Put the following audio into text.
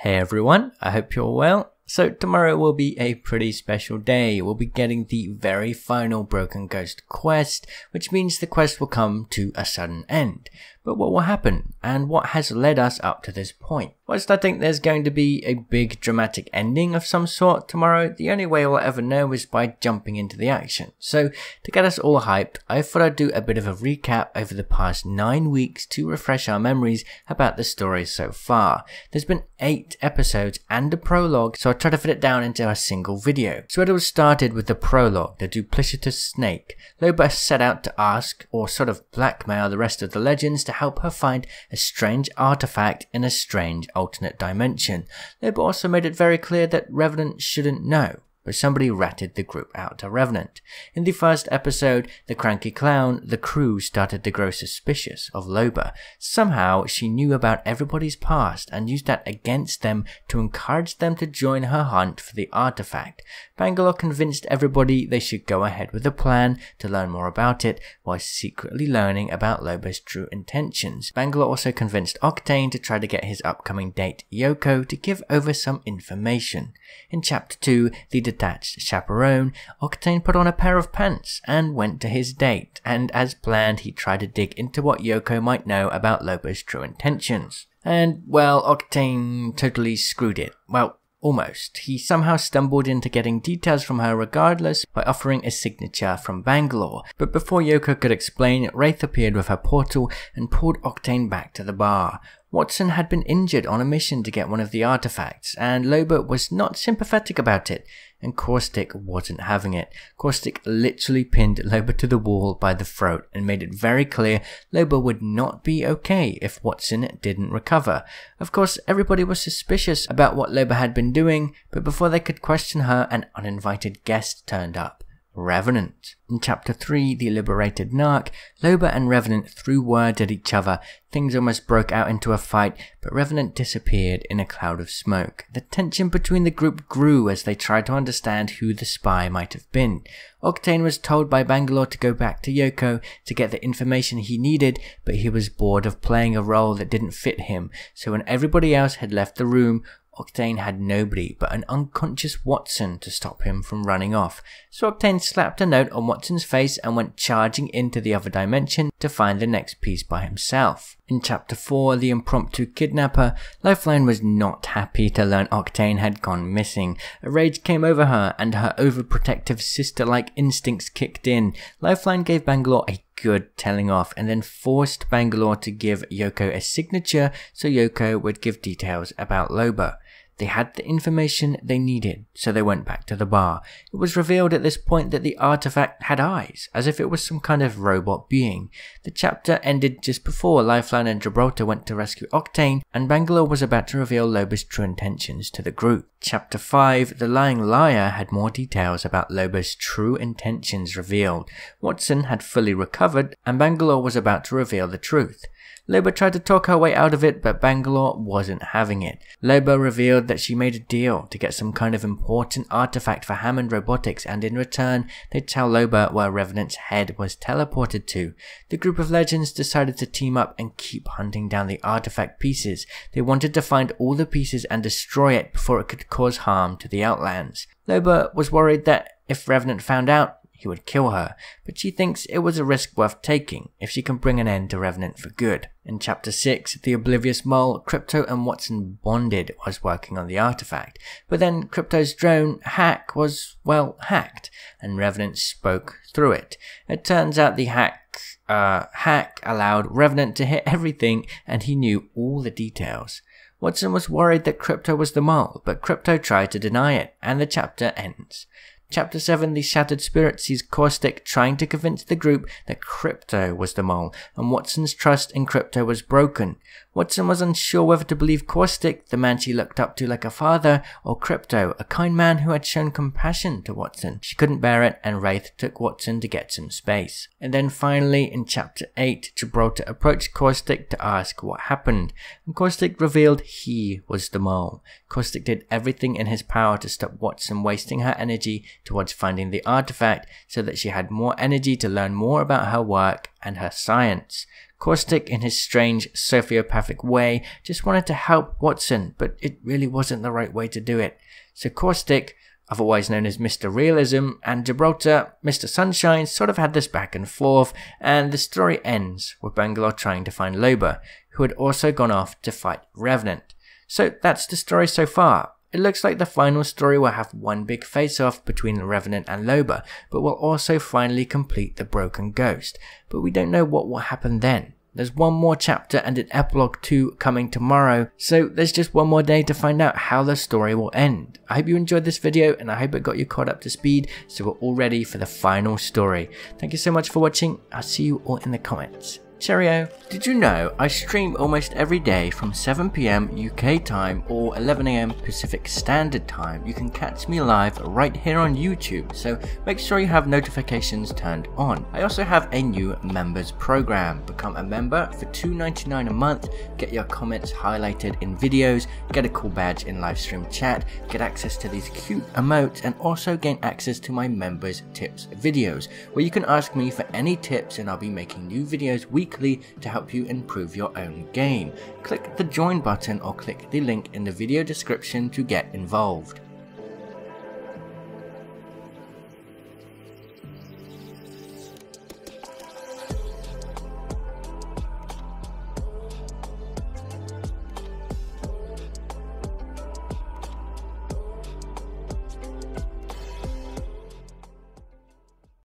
Hey everyone, I hope you're well. So tomorrow will be a pretty special day. We'll be getting the very final Broken Ghost quest, which means the quest will come to a sudden end. But what will happen, and what has led us up to this point? Whilst I think there's going to be a big dramatic ending of some sort tomorrow, the only way we'll ever know is by jumping into the action. So to get us all hyped, I thought I'd do a bit of a recap over the past 9 weeks to refresh our memories about the story so far. There's been 8 episodes and a prologue, so I'll try to fit it down into a single video. So it all started with the prologue, the duplicitous snake. Loba set out to ask, or sort of blackmail, the rest of the legends to help her find a strange artifact in a strange alternate dimension. Loba also made it very clear that Revenant shouldn't know, but somebody ratted the group out to Revenant. In the first episode, the cranky clown, the crew started to grow suspicious of Loba. Somehow, she knew about everybody's past and used that against them to encourage them to join her hunt for the artifact. Bangalore convinced everybody they should go ahead with a plan to learn more about it, while secretly learning about Loba's true intentions. Bangalore also convinced Octane to try to get his upcoming date, Yoko, to give over some information. In Chapter 2, the detached chaperone, Octane put on a pair of pants and went to his date, and as planned he tried to dig into what Yoko might know about Loba's true intentions. And, well, Octane totally screwed it. Well, almost. He somehow stumbled into getting details from her regardless by offering a signature from Bangalore. But before Yoko could explain, Wraith appeared with her portal and pulled Octane back to the bar. Watson had been injured on a mission to get one of the artifacts, and Loba was not sympathetic about it, and Caustic wasn't having it. Caustic literally pinned Loba to the wall by the throat and made it very clear Loba would not be okay if Watson didn't recover. Of course, everybody was suspicious about what Loba had been doing, but before they could question her, an uninvited guest turned up. Revenant. In Chapter 3, The Liberated Narc, Loba and Revenant threw word at each other. Things almost broke out into a fight, but Revenant disappeared in a cloud of smoke. The tension between the group grew as they tried to understand who the spy might have been. Octane was told by Bangalore to go back to Yoko to get the information he needed, but he was bored of playing a role that didn't fit him, so when everybody else had left the room, Octane had nobody but an unconscious Watson to stop him from running off. So Octane slapped a note on Watson's face and went charging into the other dimension to find the next piece by himself. In Chapter 4, The Impromptu Kidnapper, Lifeline was not happy to learn Octane had gone missing. A rage came over her and her overprotective sister-like instincts kicked in. Lifeline gave Bangalore a good telling off and then forced Bangalore to give Yoko a signature so Yoko would give details about Loba. They had the information they needed, so they went back to the bar. It was revealed at this point that the artifact had eyes, as if it was some kind of robot being. The chapter ended just before Lifeline and Gibraltar went to rescue Octane, and Bangalore was about to reveal Loba's true intentions to the group. Chapter 5, The Lying Liar, had more details about Loba's true intentions revealed. Watson had fully recovered, and Bangalore was about to reveal the truth. Loba tried to talk her way out of it, but Bangalore wasn't having it. Loba revealed that she made a deal to get some kind of important artifact for Hammond Robotics, and in return, they'd tell Loba where Revenant's head was teleported to. The group of legends decided to team up and keep hunting down the artifact pieces. They wanted to find all the pieces and destroy it before it could cause harm to the Outlands. Loba was worried that if Revenant found out, he would kill her, but she thinks it was a risk worth taking if she can bring an end to Revenant for good. In Chapter 6, The Oblivious Mole, Crypto and Watson bonded whilst working on the artifact, but then Crypto's drone, Hack, was, well, hacked, and Revenant spoke through it. It turns out the hack allowed Revenant to hit everything, and he knew all the details. Watson was worried that Crypto was the mole, but Crypto tried to deny it, and the chapter ends. Chapter 7, The Shattered Spirit, sees Caustic trying to convince the group that Crypto was the mole, and Watson's trust in Crypto was broken. Watson was unsure whether to believe Caustic, the man she looked up to like a father, or Crypto, a kind man who had shown compassion to Watson. She couldn't bear it, and Wraith took Watson to get some space. And then finally, in Chapter 8, Gibraltar approached Caustic to ask what happened, and Caustic revealed he was the mole. Caustic did everything in his power to stop Watson wasting her energy towards finding the artifact so that she had more energy to learn more about her work and her science. Caustic, in his strange sociopathic way, just wanted to help Watson, but it really wasn't the right way to do it. So Caustic, otherwise known as Mr. Realism, and Gibraltar, Mr. Sunshine, sort of had this back and forth, and the story ends with Bangalore trying to find Loba, who had also gone off to fight Revenant. So that's the story so far. It looks like the final story will have one big face-off between the Revenant and Loba, but will also finally complete the Broken Ghost. But we don't know what will happen then. There's one more chapter and an epilogue 2 coming tomorrow, so there's just one more day to find out how the story will end. I hope you enjoyed this video and I hope it got you caught up to speed, so we're all ready for the final story. Thank you so much for watching. I'll see you all in the comments. Cheerio! Did you know I stream almost every day from 7 PM UK time or 11 AM Pacific Standard Time? You can catch me live right here on YouTube, so make sure you have notifications turned on. I also have a new members program. Become a member for $2.99 a month, get your comments highlighted in videos, get a cool badge in live stream chat, get access to these cute emotes, and also gain access to my members tips videos, where you can ask me for any tips and I'll be making new videos weekly to help you improve your own game. Click the join button or click the link in the video description to get involved.